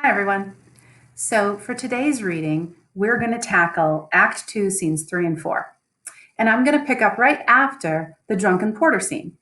Hi, everyone. So, for today's reading, we're going to tackle Act 2, Scenes 3 and 4. And I'm going to pick up right after the drunken porter scene.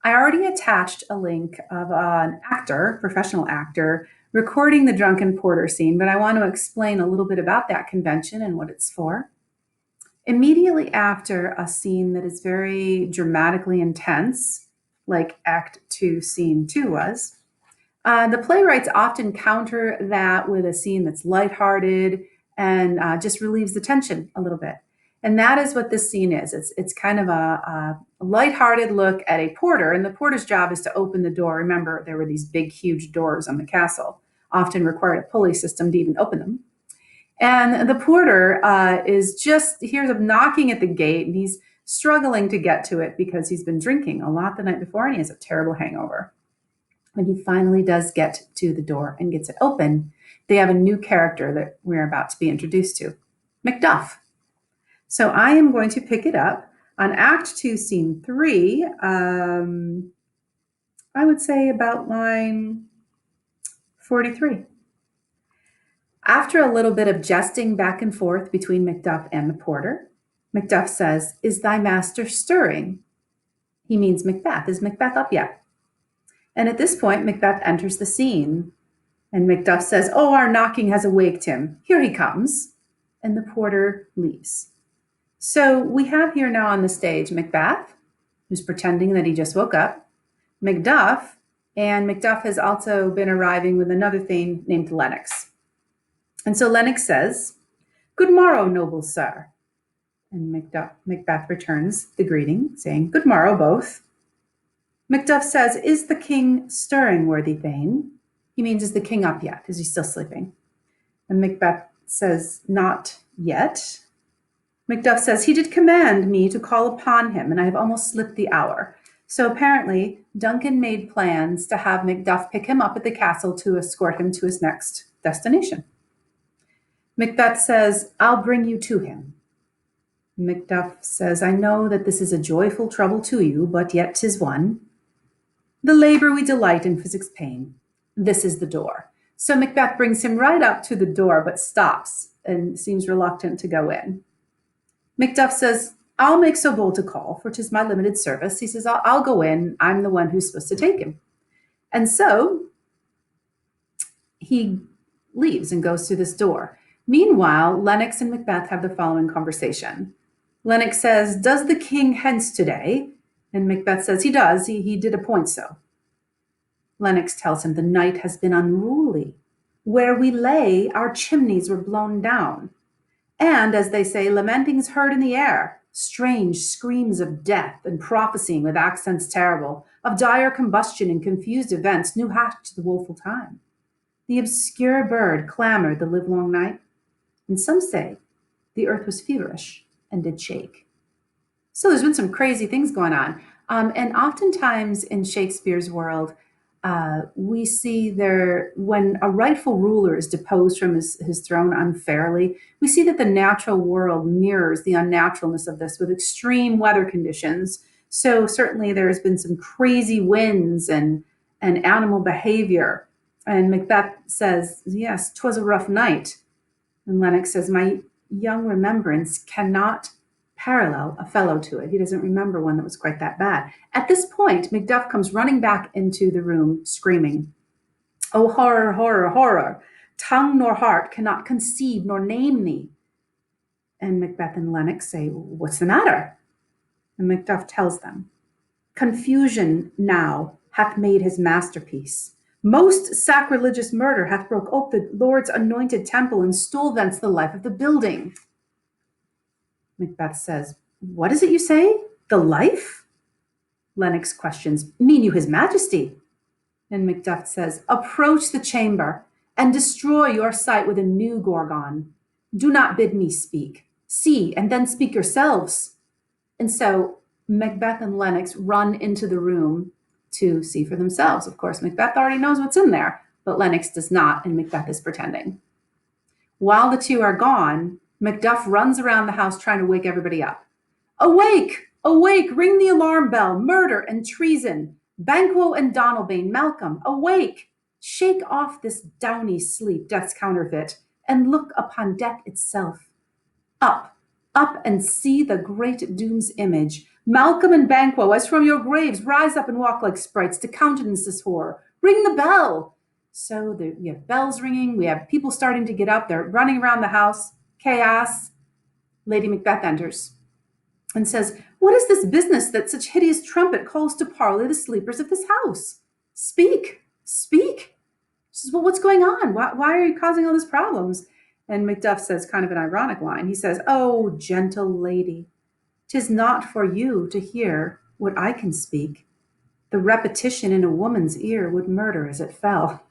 I already attached a link of an actor, professional actor, recording the drunken porter scene, but I want to explain a little bit about that convention and what it's for. Immediately after a scene that is very dramatically intense, like Act 2, Scene 2 was, the playwrights often counter that with a scene that's lighthearted and just relieves the tension a little bit. And that is what this scene is. It's kind of a lighthearted look at a porter, and the porter's job is to open the door. Remember, there were these big, huge doors on the castle, often required a pulley system to even open them. And the porter is just hears of knocking at the gate, and he's struggling to get to it because he's been drinking a lot the night before, and he has a terrible hangover. When he finally does get to the door and gets it open, they have a new character that we're about to be introduced to, Macduff. So I am going to pick it up on Act 2, Scene 3. I would say about line 43. After a little bit of jesting back and forth between Macduff and the porter, Macduff says, "Is thy master stirring?" He means Macbeth. Is Macbeth up yet? And at this point, Macbeth enters the scene. And Macduff says, "Oh, our knocking has awaked him. Here he comes." And the porter leaves. So we have here now on the stage Macbeth, who's pretending that he just woke up, Macduff, and Macduff has also been arriving with another thane named Lennox. And so Lennox says, "Good morrow, noble sir." And Macbeth returns the greeting, saying, "Good morrow, both." Macduff says, "Is the king stirring, worthy thane?" He means, is the king up yet? Is he still sleeping? And Macbeth says, "Not yet." Macduff says, "He did command me to call upon him, and I have almost slipped the hour." So apparently, Duncan made plans to have Macduff pick him up at the castle to escort him to his next destination. Macbeth says, "I'll bring you to him." Macduff says, "I know that this is a joyful trouble to you, but yet 'tis one. The labor we delight in physic's pain. This is the door." So Macbeth brings him right up to the door, but stops and seems reluctant to go in. Macduff says, "I'll make so bold to call, for 'tis my limited service." He says, I'll go in. I'm the one who's supposed to take him. And so he leaves and goes through this door. Meanwhile, Lennox and Macbeth have the following conversation. Lennox says, "Does the king hence today?" And Macbeth says, "He does. He did appoint so." Lennox tells him, "The night has been unruly. Where we lay, our chimneys were blown down. And, as they say, lamentings heard in the air, strange screams of death and prophesying with accents terrible, of dire combustion and confused events new hatched the woeful time. The obscure bird clamored the livelong night, and some say the earth was feverish and did shake." So there's been some crazy things going on. And oftentimes in Shakespeare's world, we see when a rightful ruler is deposed from his throne unfairly, we see that the natural world mirrors the unnaturalness of this with extreme weather conditions. So certainly there has been some crazy winds and animal behavior. And Macbeth says, "Yes, 'twas a rough night." And Lennox says, "My young remembrance cannot parallel a fellow to it." He doesn't remember one that was quite that bad. At this point, Macduff comes running back into the room, screaming, "Oh, horror, horror, horror! Tongue nor heart cannot conceive nor name thee." And Macbeth and Lennox say, "What's the matter?" And Macduff tells them, "Confusion now hath made his masterpiece. Most sacrilegious murder hath broke ope the Lord's anointed temple and stole thence the life of the building." Macbeth says, "What is it you say? The life?" Lennox questions, "Mean you his majesty?" And Macduff says, "Approach the chamber and destroy your sight with a new Gorgon. Do not bid me speak. See, and then speak yourselves." And so Macbeth and Lennox run into the room to see for themselves. Of course, Macbeth already knows what's in there, but Lennox does not, and Macbeth is pretending. While the two are gone, Macduff runs around the house trying to wake everybody up. "Awake! Awake! Ring the alarm bell! Murder and treason! Banquo and Donalbain! Malcolm, awake! Shake off this downy sleep, death's counterfeit, and look upon death itself. Up, up, and see the great doom's image. Malcolm and Banquo, as from your graves, rise up and walk like sprites to countenance this horror. Ring the bell! So we have bells ringing, we have people starting to get up, they're running around the house, chaos. Lady Macbeth enters and says, "What is this business that such hideous trumpet calls to parley the sleepers of this house? Speak, speak." She says, "Well, what's going on? Why are you causing all these problems?" And Macduff says, kind of an ironic line. He says, "Oh, gentle lady, 'tis not for you to hear what I can speak. The repetition in a woman's ear would murder as it fell."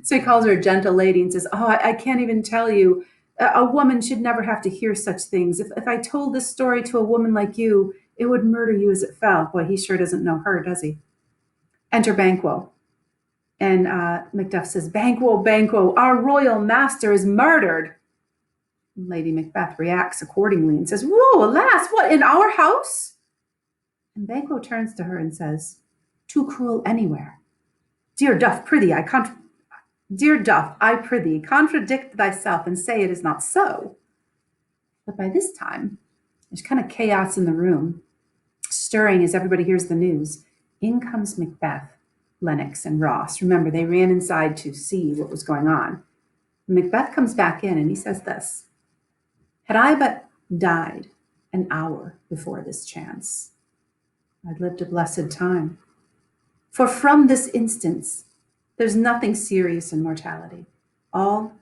So he calls her a gentle lady and says, "Oh, I can't even tell you. A woman should never have to hear such things. If I told this story to a woman like you, it would murder you as it fell." Boy, he sure doesn't know her, does he? Enter Banquo. And Macduff says, "Banquo, Banquo, our royal master is murdered." Lady Macbeth reacts accordingly and says, "Whoa, alas, what, in our house?" And Banquo turns to her and says, "Too cruel anywhere. Dear Duff, prithee, contradict thyself and say it is not so." But by this time, there's kind of chaos in the room, stirring as everybody hears the news. In comes Macbeth, Lennox, and Ross. Remember, they ran inside to see what was going on. Macbeth comes back in and he says this: "Had I but died an hour before this chance, I'd lived a blessed time. For from this instance, there's nothing serious in mortality. All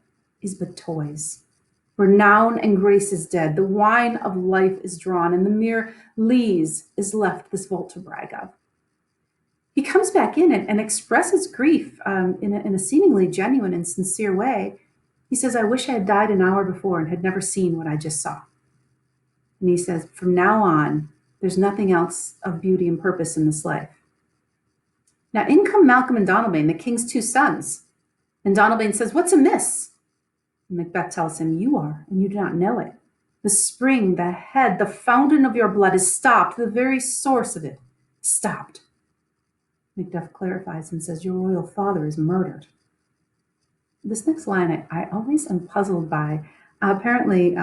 is but toys. Renown and grace is dead. The wine of life is drawn, and the mere lees is left this vault to brag of." He comes back in and expresses grief in a seemingly genuine and sincere way. He says, "I wish I had died an hour before and had never seen what I just saw." And he says, "From now on, there's nothing else of beauty and purpose in this life." Now in come Malcolm and Donalbain, the king's two sons. And Donalbain says, "What's amiss?" And Macbeth tells him, "You are, and you do not know it. The spring, the head, the fountain of your blood is stopped. The very source of it stopped." Macduff clarifies and says, "Your royal father is murdered." This next line I always am puzzled by. Apparently,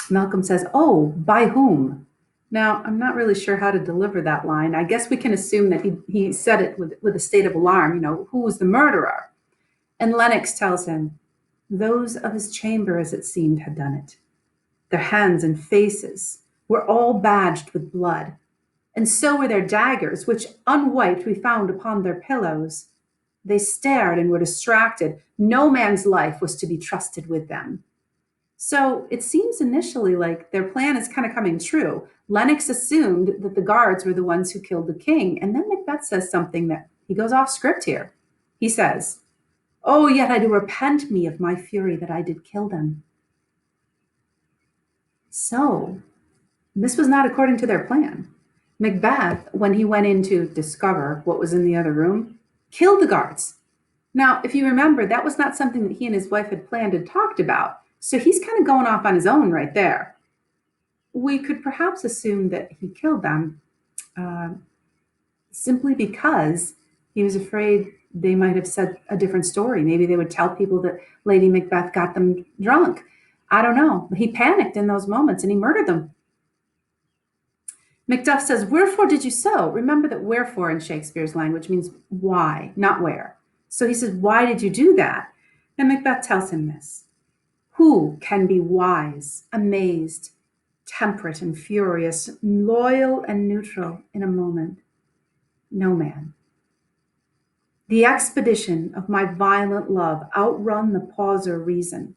Malcolm says, "Oh, by whom?" Now, I'm not really sure how to deliver that line. I guess we can assume that he said it with a state of alarm, who was the murderer? And Lennox tells him, "Those of his chamber, as it seemed, had done it. Their hands and faces were all badged with blood, and so were their daggers, which unwiped we found upon their pillows. They stared and were distracted. No man's life was to be trusted with them." So it seems initially like their plan is kind of coming true. Lennox assumed that the guards were the ones who killed the king. And then Macbeth says something that he goes off script here. He says, "Oh, yet I do repent me of my fury that I did kill them." So this was not according to their plan. Macbeth, when he went in to discover what was in the other room, killed the guards. Now, if you remember, that was not something that he and his wife had planned and talked about. So he's kind of going off on his own right there. We could perhaps assume that he killed them simply because he was afraid they might have said a different story. Maybe they would tell people that Lady Macbeth got them drunk. I don't know. He panicked in those moments and he murdered them. Macduff says, "Wherefore did you so?" Remember that wherefore in Shakespeare's language means why, not where. So he says, "Why did you do that?" And Macbeth tells him this: "Who can be wise, amazed, temperate and furious, loyal and neutral in a moment? No man. The expedition of my violent love outrun the pause or reason.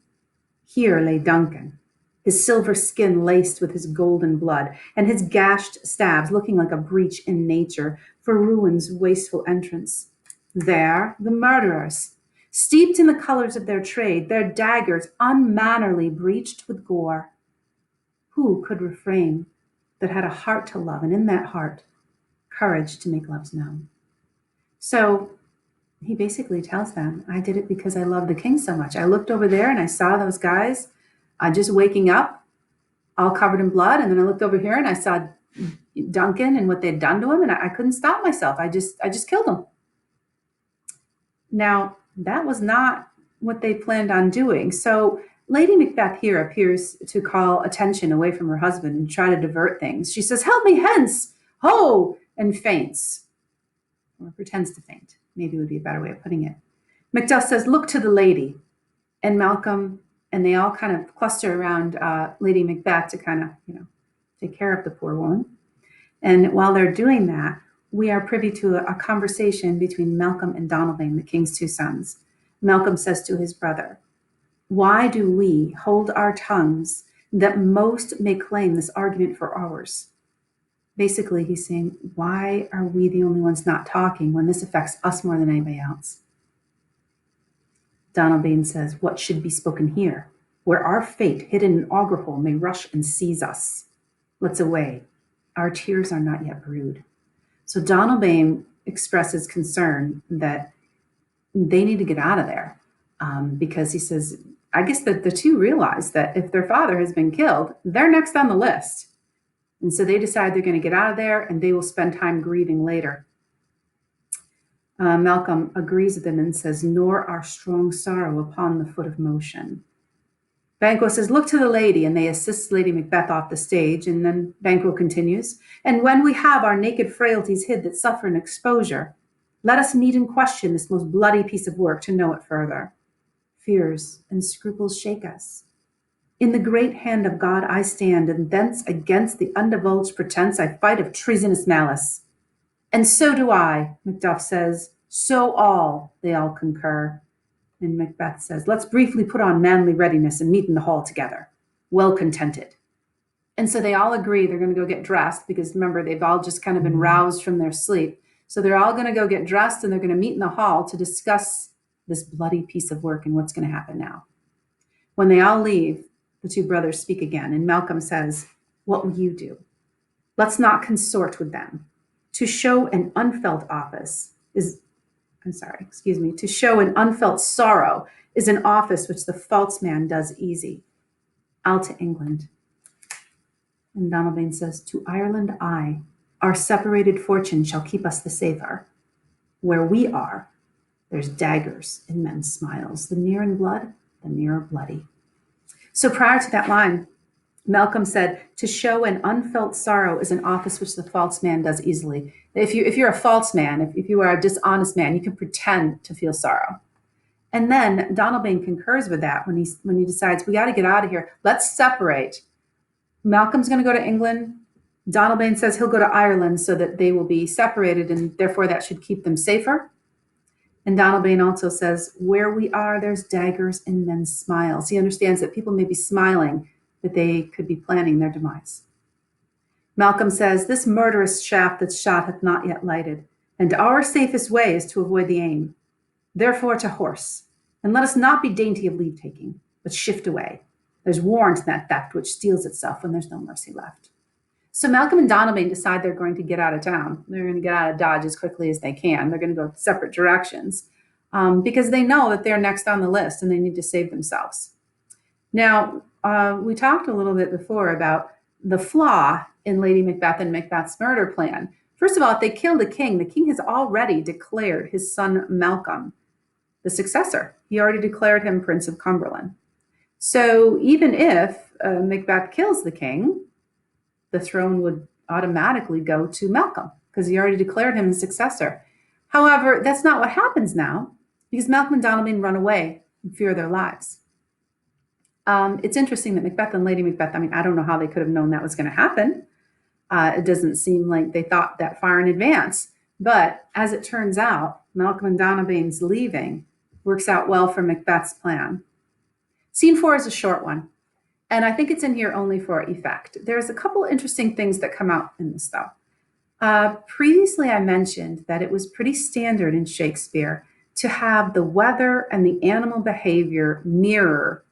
Here lay Duncan, his silver skin laced with his golden blood, and his gashed stabs looking like a breach in nature for ruin's wasteful entrance. There the murderers, steeped in the colors of their trade, their daggers unmannerly breached with gore. Who could refrain that had a heart to love, and in that heart, courage to make love's known?" So he basically tells them, "I did it because I love the king so much. I looked over there and I saw those guys just waking up, all covered in blood. And then I looked over here and I saw Duncan and what they'd done to him, and I couldn't stop myself. I just killed him." Now, that was not what they planned on doing. So Lady Macbeth here appears to call attention away from her husband and try to divert things. She says, "Help me hence! Ho!" and faints, or pretends to faint, maybe would be a better way of putting it. Macduff says, "Look to the lady." And Malcolm and they all kind of cluster around Lady Macbeth to kind of, take care of the poor woman. And while they're doing that, we are privy to a conversation between Malcolm and Donalbain, the king's two sons. Malcolm says to his brother, "Why do we hold our tongues that most may claim this argument for ours?" Basically, he's saying, why are we the only ones not talking when this affects us more than anybody else? Donalbain says, "What should be spoken here, where our fate, hidden in auger hole, may rush and seize us? Let's away. Our tears are not yet brewed." So Donalbain expresses concern that they need to get out of there because he says, I guess that the two realize that if their father has been killed, they're next on the list. And so they decide they're going to get out of there and they will spend time grieving later. Malcolm agrees with them and says, "Nor our strong sorrow upon the foot of motion." Banquo says, "Look to the lady," and they assist Lady Macbeth off the stage. And then Banquo continues, "And when we have our naked frailties hid that suffer an exposure, let us meet and question this most bloody piece of work to know it further. Fears and scruples shake us. In the great hand of God I stand, and thence against the undivulged pretense I fight of treasonous malice." "And so do I," Macduff says. "So all," they all concur. And Macbeth says, "Let's briefly put on manly readiness and meet in the hall together, well contented." And so they all agree they're going to go get dressed because remember, they've all just kind of been roused from their sleep. So they're all going to go get dressed and they're going to meet in the hall to discuss this bloody piece of work and what's going to happen now. When they all leave, the two brothers speak again, and Malcolm says, "What will you do? Let's not consort with them. To show an unfelt sorrow is an office which the false man does easy. I'll to England." And Donalbain says, "To Ireland I. Our separated fortune shall keep us the safer. Where we are, there's daggers in men's smiles. The near in blood, the nearer bloody." So prior to that line, Malcolm said, "To show an unfelt sorrow is an office which the false man does easily." If you're a false man, if you are a dishonest man, you can pretend to feel sorrow. And then Donalbain concurs with that when he decides we got to get out of here. Let's separate. Malcolm's going to go to England. Donalbain says he'll go to Ireland so that they will be separated, and therefore that should keep them safer. And Donalbain also says, "Where we are, there's daggers in men's smiles." He understands that people may be smiling, that they could be planning their demise. Malcolm says, "This murderous shaft that's shot hath not yet lighted, and our safest way is to avoid the aim. Therefore to horse, and let us not be dainty of leave-taking, but shift away. There's warrant in that theft which steals itself when there's no mercy left." So Malcolm and Donalbain decide they're going to get out of town. They're going to get out of Dodge as quickly as they can. They're going to go separate directions because they know that they're next on the list and they need to save themselves. Now, we talked a little bit before about the flaw in Lady Macbeth and Macbeth's murder plan. First of all, if they kill the king has already declared his son Malcolm the successor. He already declared him Prince of Cumberland. So even if Macbeth kills the king, the throne would automatically go to Malcolm because he already declared him the successor. However, that's not what happens now because Malcolm and Donalbain run away in fear of their lives. It's interesting that Macbeth and Lady Macbeth, I don't know how they could have known that was going to happen. It doesn't seem like they thought that far in advance. But as it turns out, Malcolm and Donalbain's leaving works out well for Macbeth's plan. Scene 4 is a short one, and I think it's in here only for effect. There's a couple interesting things that come out in this, though. Previously, I mentioned that it was pretty standard in Shakespeare to have the weather and the animal behavior mirror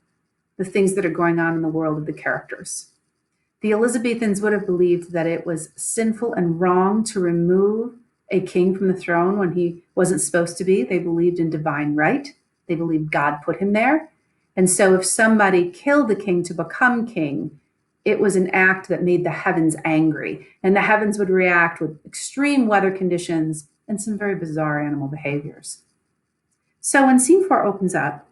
the things that are going on in the world of the characters. The Elizabethans would have believed that it was sinful and wrong to remove a king from the throne when he wasn't supposed to be. They believed in divine right. They believed God put him there. And so if somebody killed the king to become king, it was an act that made the heavens angry. And the heavens would react with extreme weather conditions and some very bizarre animal behaviors. So when scene 4 opens up,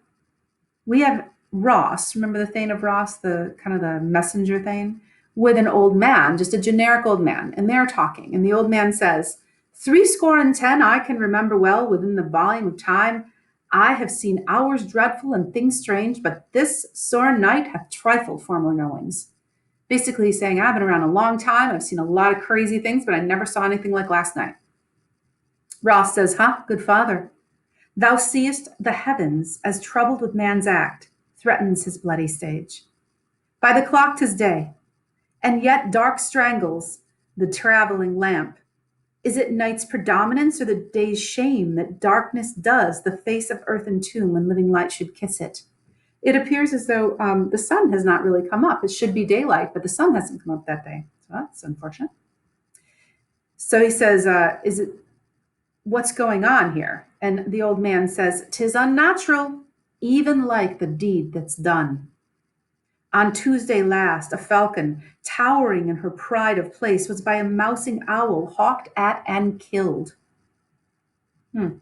we have Ross, remember the Thane of Ross, the kind of the messenger Thane, with an old man, just a generic old man, and they're talking. And the old man says, 70 I can remember well within the volume of time. I have seen hours dreadful and things strange, but this sore night hath trifled former knowings. Basically saying, I've been around a long time, I've seen a lot of crazy things, but I never saw anything like last night. Ross says, good father, thou seest the heavens as troubled with man's act, threatens his bloody stage. By the clock 'tis day, and yet dark strangles the travelling lamp. Is it night's predominance or the day's shame that darkness does the face of earth and tomb when living light should kiss it? It appears as though the sun has not really come up. It should be daylight, but the sun hasn't come up that day. So that's unfortunate. So he says, is it what's going on here? And the old man says, 'tis unnatural, even like the deed that's done. On Tuesday last, a falcon, towering in her pride of place, was by a mousing owl hawked at and killed. So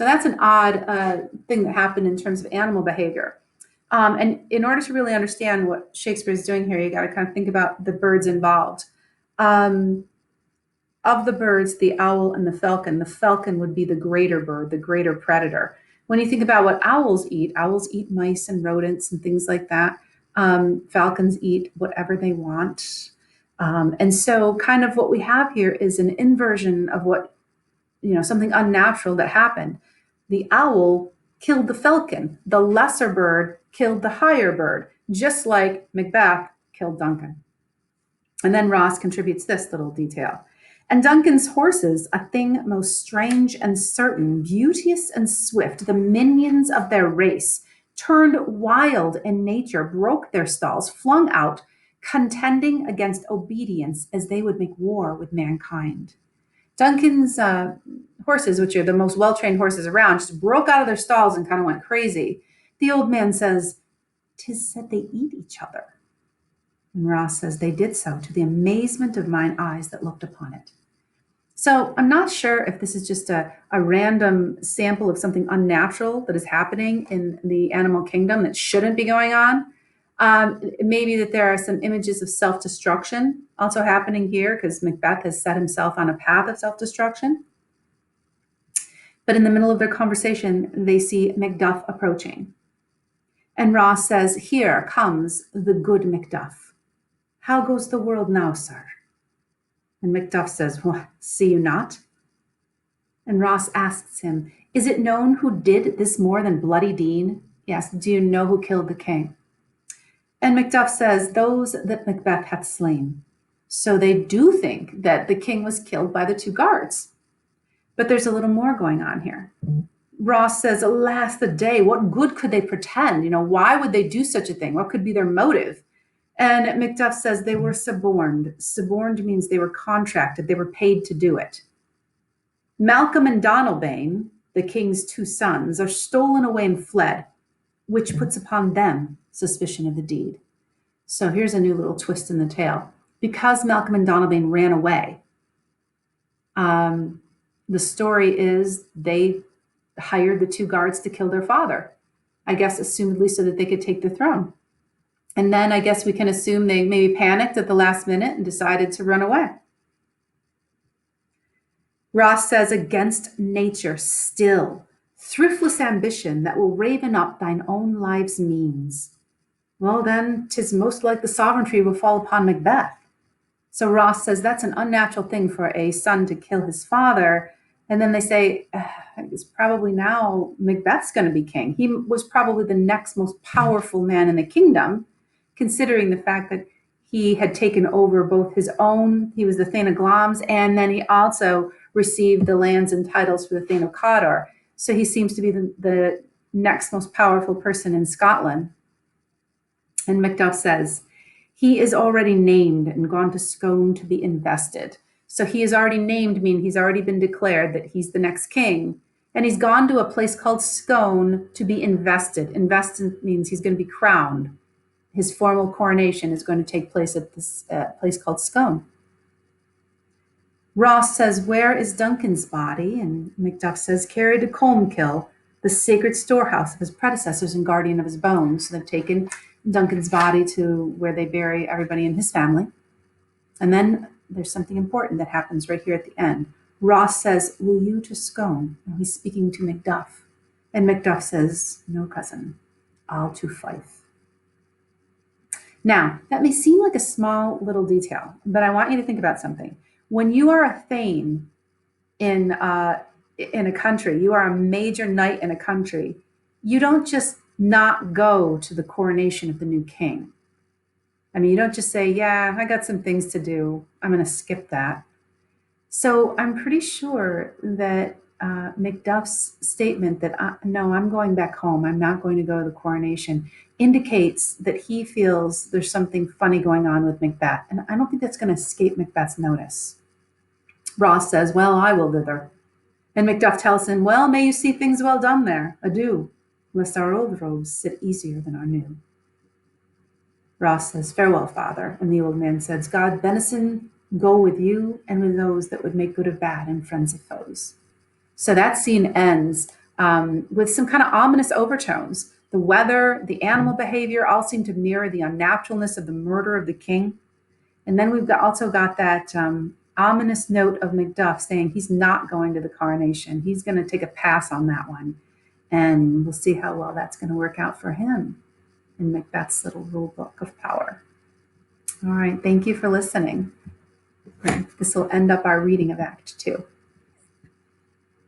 that's an odd thing that happened in terms of animal behavior. And in order to really understand what Shakespeare is doing here, you got to kind of think about the birds involved. Of the birds, the owl and the falcon would be the greater bird, the greater predator. When you think about what owls eat mice and rodents and things like that. Falcons eat whatever they want. And so kind of what we have here is an inversion of what, something unnatural that happened. The owl killed the falcon. The lesser bird killed the higher bird, just like Macbeth killed Duncan. And then Ross contributes this little detail. And Duncan's horses, a thing most strange and certain, beauteous and swift, the minions of their race, turned wild in nature, broke their stalls, flung out, contending against obedience as they would make war with mankind. Duncan's horses, which are the most well-trained horses around, just broke out of their stalls and kind of went crazy. The old man says, 'tis said they eat each other. And Ross says, they did so to the amazement of mine eyes that looked upon it. So I'm not sure if this is just a random sample of something unnatural that is happening in the animal kingdom that shouldn't be going on. Maybe that there are some images of self-destruction also happening here because Macbeth has set himself on a path of self-destruction. But in the middle of their conversation, they see Macduff approaching. And Ross says, here comes the good Macduff. How goes the world now, sir? And Macduff says, what, see you not? And Ross asks him, is it known who did this more than bloody deed? Yes, do you know who killed the king? And Macduff says, those that Macbeth hath slain. So they do think that the king was killed by the two guards. But there's a little more going on here. Ross says, alas the day, what good could they pretend? Why would they do such a thing? What could be their motive? And Macduff says they were suborned. Suborned means they were contracted. They were paid to do it. Malcolm and Donalbain, the king's two sons, are stolen away and fled, which puts upon them suspicion of the deed. So here's a new little twist in the tale. Because Malcolm and Donalbain ran away, the story is they hired the two guards to kill their father, I guess assumedly so that they could take the throne. And then I guess we can assume they maybe panicked at the last minute and decided to run away. Ross says, against nature still, thriftless ambition that will raven up thine own life's means. Well, then 'tis most like the sovereignty will fall upon Macbeth. So Ross says that's an unnatural thing for a son to kill his father. And then they say, it's probably now Macbeth's going to be king. He was probably the next most powerful man in the kingdom, considering the fact that he had taken over both his own, he was the Thane of Glamis, and then he also received the lands and titles for the Thane of Cawdor. So he seems to be the next most powerful person in Scotland. And Macduff says, he is already named and gone to Scone to be invested. So he is already named, meaning he's already been declared that he's the next king. And he's gone to a place called Scone to be invested. Invested means he's going to be crowned. His formal coronation is going to take place at this place called Scone. Ross says, where is Duncan's body? And Macduff says, carried to Colmkill, the sacred storehouse of his predecessors and guardian of his bones. So they've taken Duncan's body to where they bury everybody in his family. And then there's something important that happens right here at the end. Ross says, "Will you to Scone?" And he's speaking to Macduff. And Macduff says, "No, cousin, I'll to Fife." Now, that may seem like a small little detail, but I want you to think about something. When you are a thane in a country, you are a major knight in a country, you don't just not go to the coronation of the new king. I mean, you don't just say, "Yeah, I got some things to do. I'm going to skip that." So I'm pretty sure that Macduff's statement that, no, I'm going back home, I'm not going to go to the coronation, indicates that he feels there's something funny going on with Macbeth. And I don't think that's going to escape Macbeth's notice. Ross says, "Well, I will thither." And Macduff tells him, "Well, may you see things well done there. Adieu, lest our old robes sit easier than our new." Ross says, "Farewell, father." And the old man says, "God benison go with you and with those that would make good of bad and friends of foes." So that scene ends with some kind of ominous overtones. The weather, the animal behavior all seem to mirror the unnaturalness of the murder of the king. And then we've also got that ominous note of Macduff saying he's not going to the coronation. He's going to take a pass on that one. And we'll see how well that's going to work out for him in Macbeth's little rule book of power. All right, thank you for listening. This will end up our reading of Act 2.